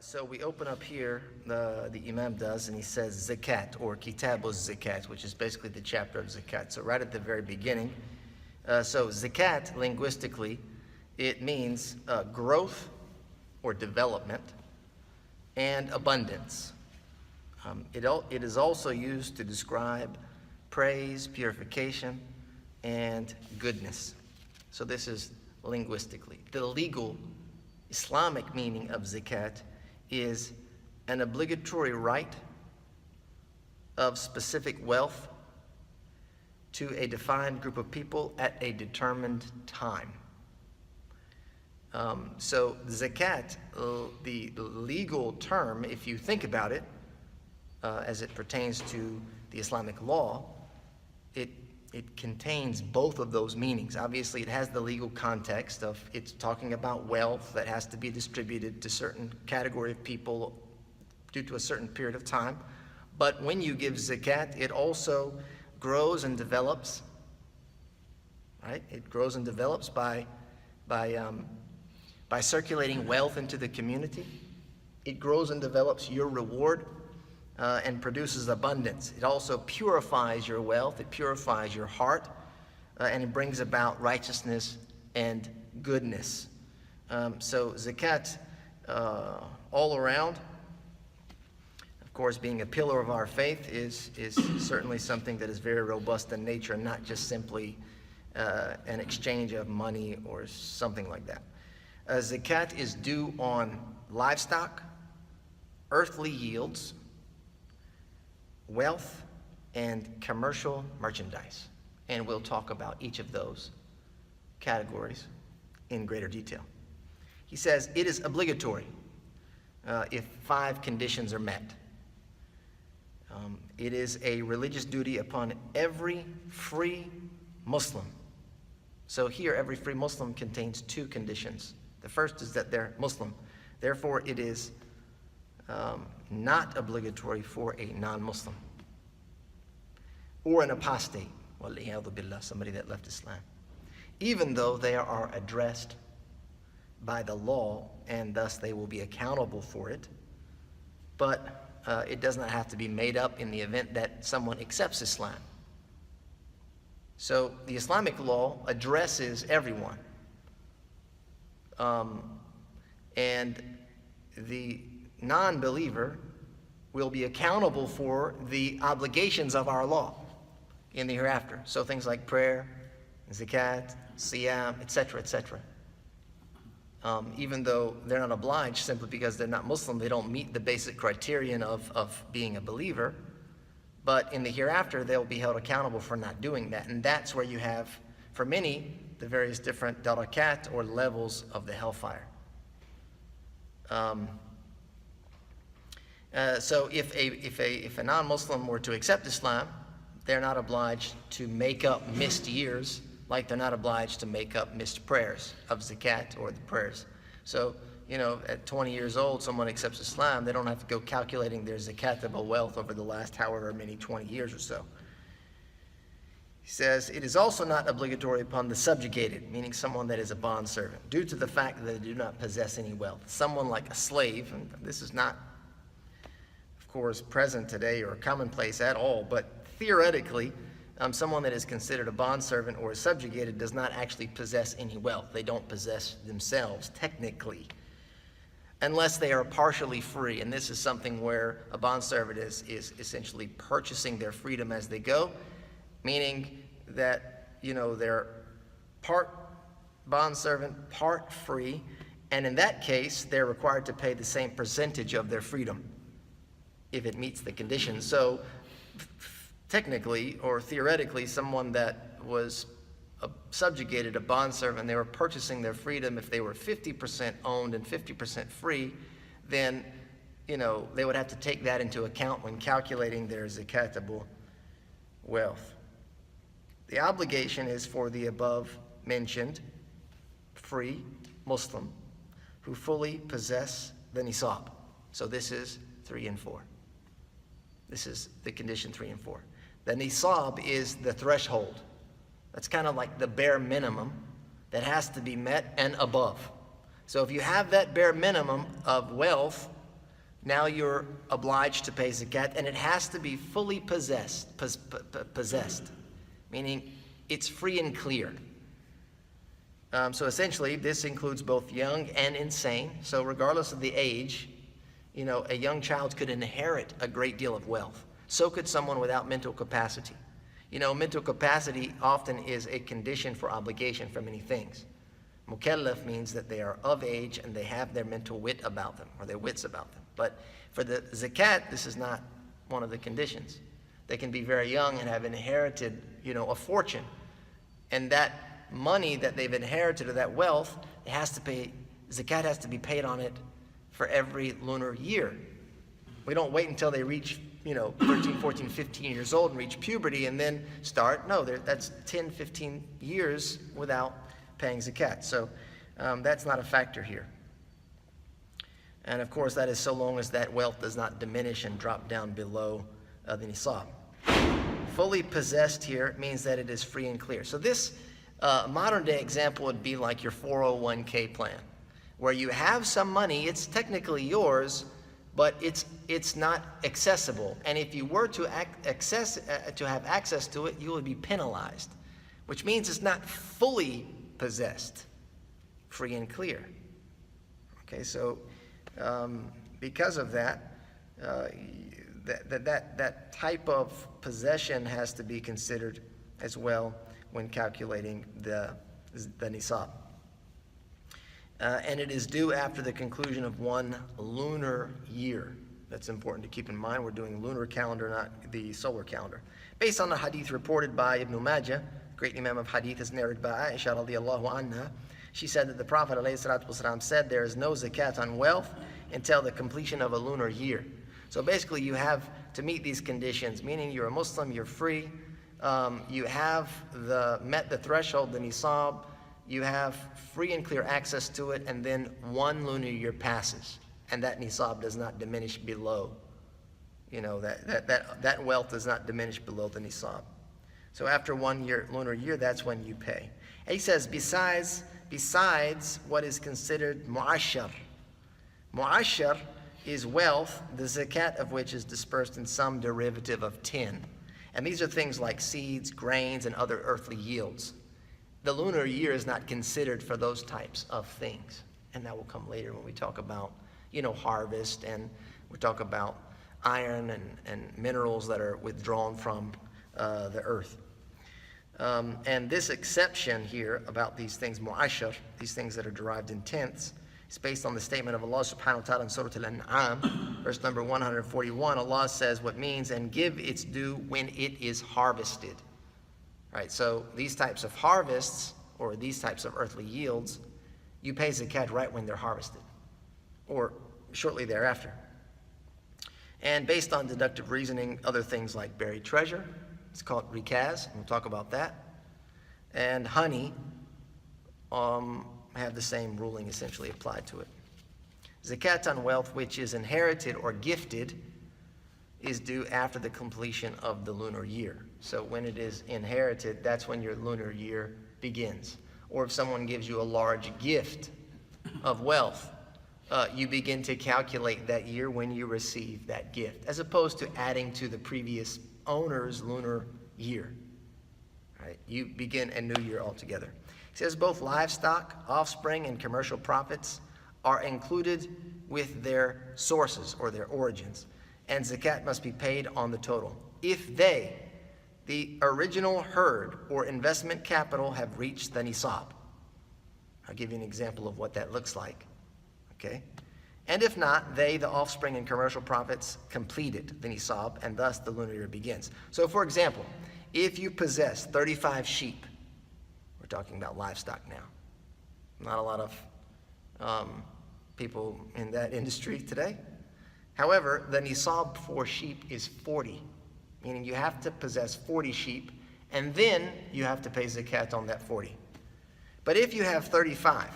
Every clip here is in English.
So we open up here, the Imam does, and he says zakat, or kitabu zakat, which is basically the chapter of zakat. So right at the very beginning. So zakat, linguistically, it means growth or development and abundance. It is also used to describe praise, purification, and goodness. So this is linguistically. The legal Islamic meaning of zakat is an obligatory right of specific wealth to a defined group of people at a determined time. So zakat, the legal term, if you think about it, as it pertains to the Islamic law, it contains both of those meanings. Obviously, it has the legal context of it's talking about wealth that has to be distributed to a certain category of people due to a certain period of time. But when you give zakat, it also grows and develops, right? It grows and develops by circulating wealth into the community. It grows and develops your reward and produces abundance. It also purifies your wealth, it purifies your heart, and it brings about righteousness and goodness. So zakat, all around, of course, being a pillar of our faith is certainly something that is very robust in nature, and not just simply an exchange of money or something like that. Zakat is due on livestock, earthly yields, wealth, and commercial merchandise. And we'll talk about each of those categories in greater detail. He says it is obligatory if 5 conditions are met. It is a religious duty upon every free Muslim. So here, every free Muslim contains 2 conditions. The first is that they're Muslim. Therefore, it is not obligatory for a non-Muslim or an apostate, somebody that left Islam, even though they are addressed by the law and thus they will be accountable for it. But it does not have to be made up in the event that someone accepts Islam. So the Islamic law addresses everyone. And the non-believer will be accountable for the obligations of our law in the hereafter. So things like prayer, zakat, siyam, etc., etc. Even though they're not obliged simply because they're not Muslim, they don't meet the basic criterion of being a believer. But in the hereafter, they'll be held accountable for not doing that. And that's where you have, for many, the various different darakat or levels of the hellfire. So if a non-Muslim were to accept Islam, they're not obliged to make up missed years, like they're not obliged to make up missed prayers of zakat or the prayers. So, at 20 years old, someone accepts Islam, they don't have to go calculating their zakat-able wealth over the last however many 20 years or so. He says, it is also not obligatory upon the subjugated, meaning someone that is a bondservant, due to the fact that they do not possess any wealth. Someone like a slave, and this is not, of course, present today or commonplace at all, but theoretically, someone that is considered a bondservant or is subjugated does not actually possess any wealth. They don't possess themselves, technically, unless they are partially free. And this is something where a bondservant is essentially purchasing their freedom as they go, meaning that, they're part bondservant, part free, and in that case, they're required to pay the same percentage of their freedom if it meets the conditions. So technically or theoretically, someone that was subjugated, a bondservant, they were purchasing their freedom. If they were 50% owned and 50% free, then they would have to take that into account when calculating their zakat-able wealth. The obligation is for the above mentioned free Muslim who fully possess the nisab. So this is 3 and 4. This is the condition 3 and 4. The nisab is the threshold. That's kind of like the bare minimum that has to be met and above. So if you have that bare minimum of wealth, now you're obliged to pay zakat, and it has to be fully possessed, meaning it's free and clear. So essentially, this includes both young and insane. So regardless of the age, a young child could inherit a great deal of wealth. So could someone without mental capacity. Mental capacity often is a condition for obligation for many things. Mukallaf means that they are of age and they have their mental wit about them, or their wits about them. But for the zakat, this is not one of the conditions. They can be very young and have inherited, a fortune. And that money that they've inherited, or that wealth, zakat has to be paid on it for every lunar year. We don't wait until they reach 13, 14, 15 years old and reach puberty and then start. No, that's 10, 15 years without paying zakat. So that's not a factor here. And of course, that is so long as that wealth does not diminish and drop down below the nisab. Fully possessed here means that it is free and clear. So this modern day example would be like your 401k plan, where you have some money, it's technically yours, but it's not accessible. And if you were to have access to it, you would be penalized, which means it's not fully possessed, free and clear. Okay, so because of that, that type of possession has to be considered as well when calculating the nisab. And it is due after the conclusion of one lunar year. That's important to keep in mind. We're doing lunar calendar, not the solar calendar. Based on a hadith reported by Ibn Majah, great imam of hadith, is narrated by Aisha radiallahu anha. She said that the Prophet ﷺ said there is no zakat on wealth until the completion of a lunar year. So basically you have to meet these conditions, meaning you're a Muslim, you're free, you have met the threshold, the nisab, you have free and clear access to it, and then one lunar year passes, and that nisab does not diminish below. That wealth does not diminish below the nisab. So after 1 year, lunar year, that's when you pay. And he says, besides what is considered mu'ashar. Mu'ashar is wealth, the zakat of which is dispersed in some derivative of 10. And these are things like seeds, grains, and other earthly yields. The lunar year is not considered for those types of things. And that will come later when we talk about, harvest, and we talk about iron and minerals that are withdrawn from the earth. And this exception here about these things, mu'ashar, these things that are derived in tenths, is based on the statement of Allah subhanahu wa ta'ala in Surah Al-An'am, verse number 141. Allah says what means, and give its due when it is harvested. Right, so these types of harvests, or these types of earthly yields, you pay zakat right when they're harvested, or shortly thereafter. And based on deductive reasoning, other things like buried treasure, it's called rikaz, and we'll talk about that, and honey have the same ruling essentially applied to it. Zakat on wealth which is inherited or gifted is due after the completion of the lunar year. So when it is inherited, that's when your lunar year begins. Or if someone gives you a large gift of wealth, you begin to calculate that year when you receive that gift, as opposed to adding to the previous owner's lunar year. Right? You begin a new year altogether. It says both livestock, offspring, and commercial profits are included with their sources or their origins, and zakat must be paid on the total. If the original herd or investment capital, have reached the nisab. I'll give you an example of what that looks like. Okay? And if not, the offspring and commercial profits, completed the nisab, and thus the lunar year begins. So for example, if you possess 35 sheep, we're talking about livestock now. Not a lot of people in that industry today. However, the nisab for sheep is 40, meaning you have to possess 40 sheep, and then you have to pay zakat on that 40. But if you have 35,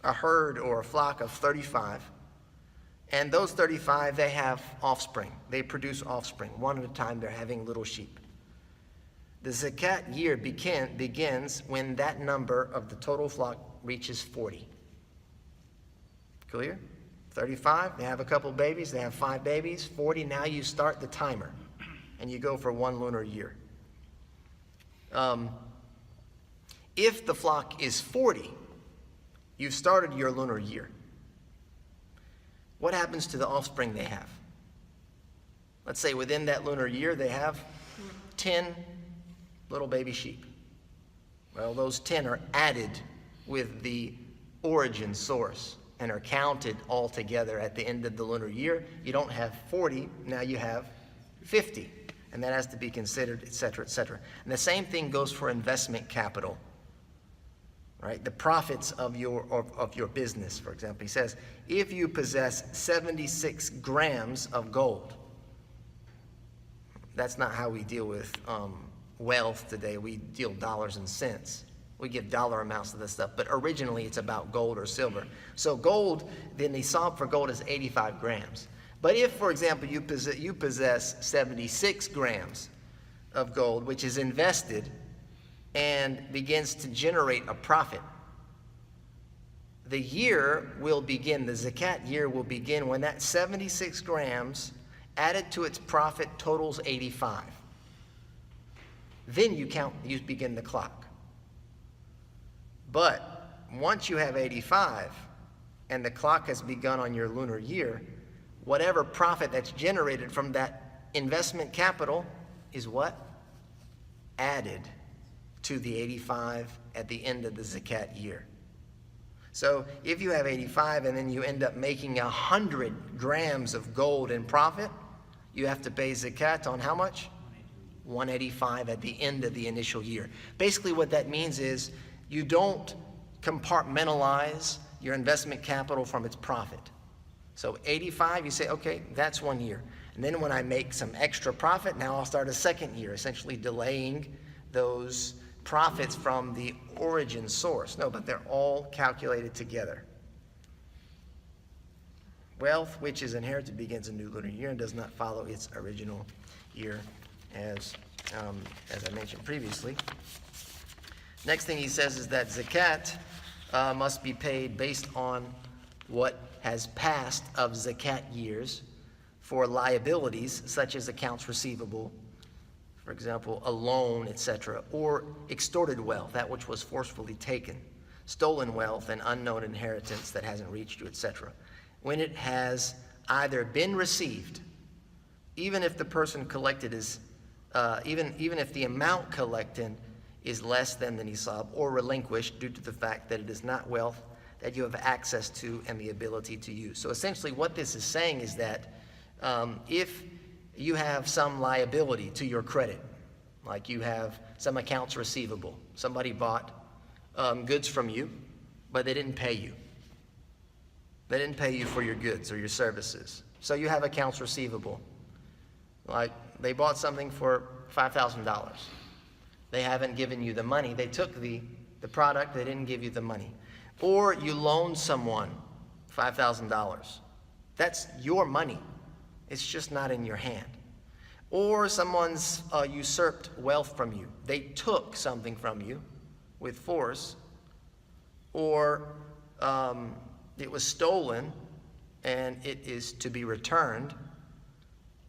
a herd or a flock of 35, and those 35, they have offspring. They produce offspring. One at a time, they're having little sheep. The zakat year begins when that number of the total flock reaches 40. Clear? 35, they have a couple babies, they have 5 babies. 40, now you start the timer, and you go for 1 lunar year. If the flock is 40, you've started your lunar year. What happens to the offspring they have? Let's say within that lunar year, they have 10 little baby sheep. Well, those 10 are added with the origin source and are counted all together at the end of the lunar year. You don't have 40, now you have 50. And that has to be considered, et cetera, et cetera. And the same thing goes for investment capital, right? The profits of your business, for example. He says, if you possess 76 grams of gold, that's not how we deal with wealth today. We deal dollars and cents. We give dollar amounts to this stuff, but originally it's about gold or silver. So gold, the nisab for gold is 85 grams. But if, for example, you possess 76 grams of gold, which is invested and begins to generate a profit, the year will begin, the zakat year will begin when that 76 grams added to its profit totals 85. Then you begin the clock. But once you have 85 and the clock has begun on your lunar year, whatever profit that's generated from that investment capital is what? Added to the 85 at the end of the zakat year. So if you have 85 and then you end up making 100 grams of gold in profit, you have to pay zakat on how much? 185 at the end of the initial year. Basically what that means is you don't compartmentalize your investment capital from its profit. So 85, you say, okay, that's 1 year. And then when I make some extra profit, now I'll start a second year, essentially delaying those profits from the origin source. No, but they're all calculated together. Wealth, which is inherited, begins a new lunar year and does not follow its original year, as I mentioned previously. Next thing he says is that zakat must be paid based on what has passed of zakat years for liabilities such as accounts receivable, for example, a loan, etc., or extorted wealth, that which was forcefully taken, stolen wealth and unknown inheritance that hasn't reached you, etc. When it has either been received, even if the person collected is, even if the amount collected is less than the nisab, or relinquished due to the fact that it is not wealth that you have access to and the ability to use. So essentially what this is saying is that if you have some liability to your credit, like you have some accounts receivable, somebody bought goods from you, but they didn't pay you. They didn't pay you for your goods or your services. So you have accounts receivable. Like they bought something for $5,000. They haven't given you the money. They took the product, they didn't give you the money. Or you loaned someone $5,000. That's your money. It's just not in your hand. Or someone's usurped wealth from you. They took something from you with force, or it was stolen and it is to be returned.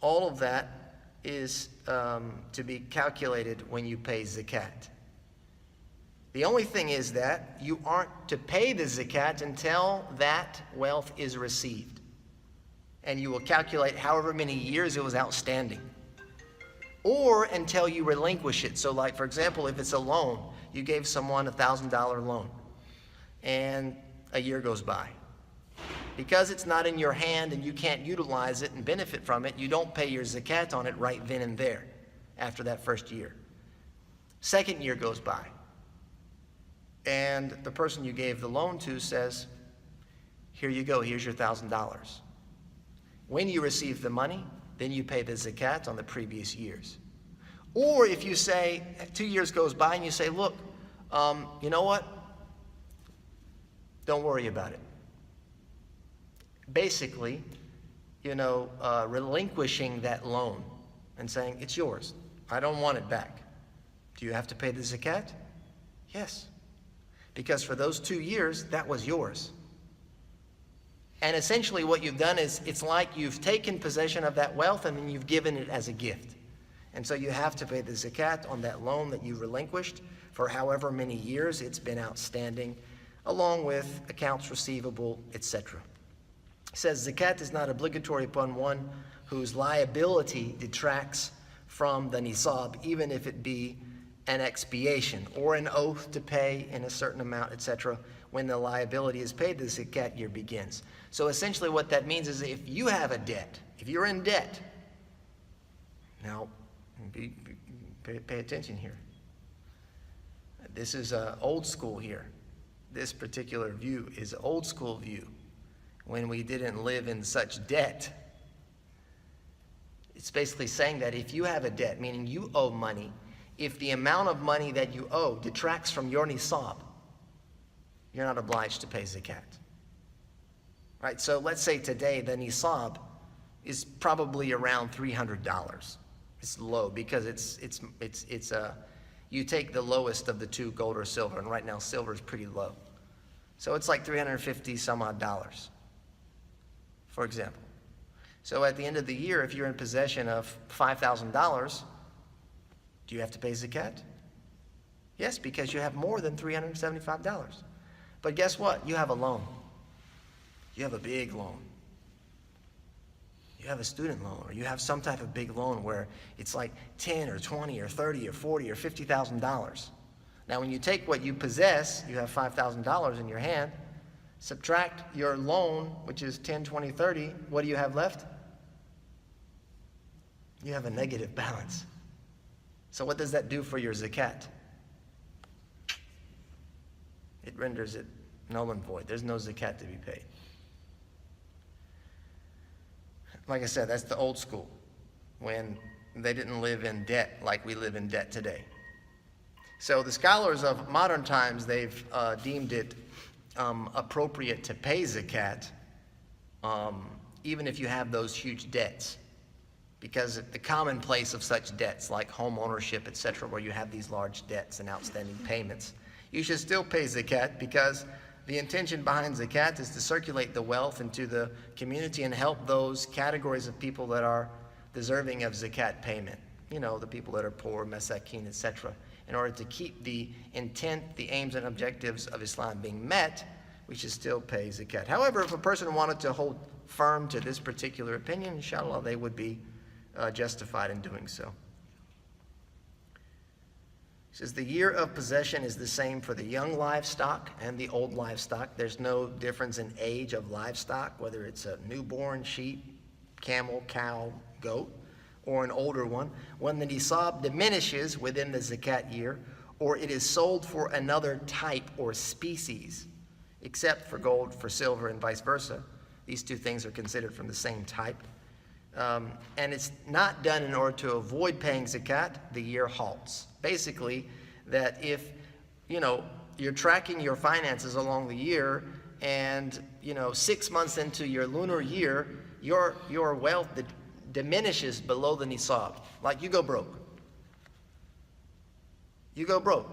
All of that is to be calculated when you pay zakat. The only thing is that you aren't to pay the zakat until that wealth is received. And you will calculate however many years it was outstanding. Or until you relinquish it. So like, for example, if it's a loan, you gave someone a $1,000 loan and a year goes by. Because it's not in your hand and you can't utilize it and benefit from it, you don't pay your zakat on it right then and there after that first year. Second year goes by, and the person you gave the loan to says, here you go, here's your $1,000. When you receive the money, then you pay the zakat on the previous years. Or if you say, 2 years goes by and you say, look, you know what? Don't worry about it. Basically, relinquishing that loan and saying, it's yours. I don't want it back. Do you have to pay the zakat? Yes. Because for those 2 years, that was yours. And essentially what you've done is, it's like you've taken possession of that wealth and then you've given it as a gift. And so you have to pay the zakat on that loan that you relinquished for however many years it's been outstanding, along with accounts receivable, etc. It says zakat is not obligatory upon one whose liability detracts from the nisab, even if it be an expiation or an oath to pay in a certain amount, etc. When the liability is paid, the zakat year begins. So essentially what that means is, if you have a debt, if you're in debt, now pay attention here. This is old school here. This particular view is an old school view. When we didn't live in such debt, it's basically saying that if you have a debt, meaning you owe money, if the amount of money that you owe detracts from your nisab, you're not obliged to pay zakat. Right? So let's say today the nisab is probably around $300. It's low because you take the lowest of the two, gold or silver, and right now silver is pretty low. So it's like 350 some odd dollars, for example. So at the end of the year, if you're in possession of $5,000, do you have to pay zakat? Yes, because you have more than $375. But guess what? You have a loan. You have a big loan. You have a student loan, or you have some type of big loan where it's like 10 or 20 or 30 or 40 or $50,000. Now when you take what you possess, you have $5,000 in your hand, subtract your loan, which is 10, 20, 30, what do you have left? You have a negative balance. So what does that do for your zakat? It renders it null and void. There's no zakat to be paid. Like I said, that's the old school, when they didn't live in debt like we live in debt today. So the scholars of modern times, they've deemed it appropriate to pay zakat, even if you have those huge debts. Because the commonplace of such debts, like home ownership, etc., where you have these large debts and outstanding payments, you should still pay zakat, because the intention behind zakat is to circulate the wealth into the community and help those categories of people that are deserving of zakat payment. You know, the people that are poor, masakin, etc. In order to keep the intent, the aims and objectives of Islam being met, we should still pay zakat. However, if a person wanted to hold firm to this particular opinion, inshallah, they would be justified in doing so. It says the year of possession is the same for the young livestock and the old livestock. There's no difference in age of livestock, whether it's a newborn sheep, camel, cow, goat, or an older one. When the nisab diminishes within the zakat year, or it is sold for another type or species, except for gold, for silver, and vice versa. These two things are considered from the same type. And it's not done in order to avoid paying zakat, the year halts. Basically, that if, you're tracking your finances along the year, and, 6 months into your lunar year, your wealth diminishes below the nisab. Like you go broke. You go broke.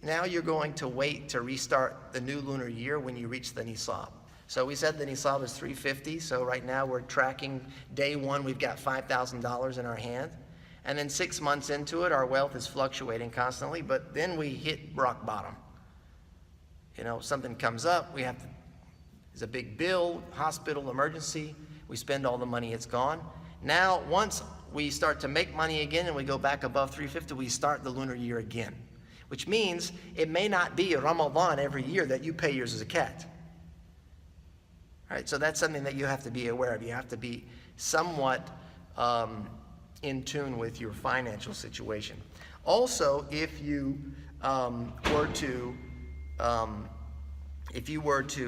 Now you're going to wait to restart the new lunar year when you reach the nisab. So we said the nisab is 350, so right now we're tracking day one, we've got $5,000 in our hand. And then 6 months into it, our wealth is fluctuating constantly, but then we hit rock bottom. Something comes up, there's a big bill, hospital emergency, we spend all the money, it's gone. Now, once we start to make money again and we go back above 350, we start the lunar year again. Which means it may not be a Ramadan every year that you pay your zakat. Right, so that's something that you have to be aware of. You have to be somewhat in tune with your financial situation. Also, if you were to,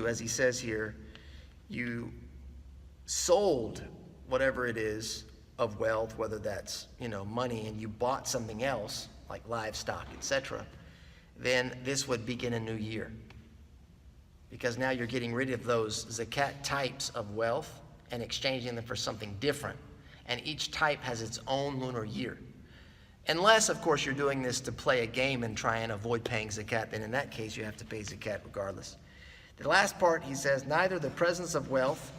as he says here, you sold whatever it is of wealth, whether that's money, and you bought something else like livestock, etc., then this would begin a new year. Because now you're getting rid of those zakat types of wealth and exchanging them for something different. And each type has its own lunar year. Unless, of course, you're doing this to play a game and try and avoid paying zakat, then in that case you have to pay zakat regardless. The last part, he says, neither the presence of wealth,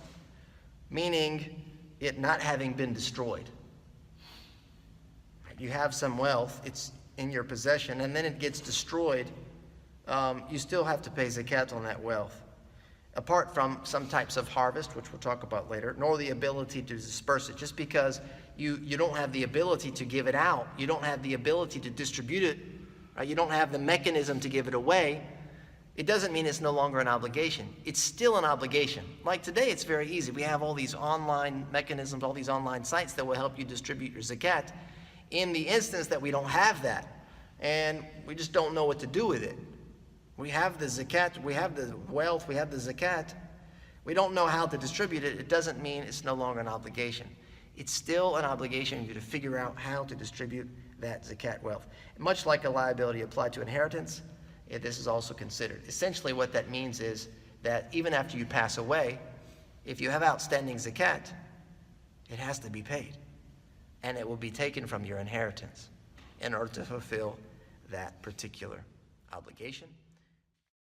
meaning it not having been destroyed. You have some wealth, it's in your possession, and then it gets destroyed, you still have to pay zakat on that wealth. Apart from some types of harvest, which we'll talk about later, nor the ability to disperse it. Just because you don't have the ability to give it out, you don't have the ability to distribute it, right? You don't have the mechanism to give it away, it doesn't mean it's no longer an obligation. It's still an obligation. Like today, it's very easy. We have all these online mechanisms, all these online sites that will help you distribute your zakat. In the instance that we don't have that, and we just don't know what to do with it. We have the zakat, we have the wealth, we have the zakat. We don't know how to distribute it. It doesn't mean it's no longer an obligation. It's still an obligation for you to figure out how to distribute that zakat wealth. Much like a liability applied to inheritance, this is also considered. Essentially what that means is that even after you pass away, if you have outstanding zakat, it has to be paid. And it will be taken from your inheritance in order to fulfill that particular obligation.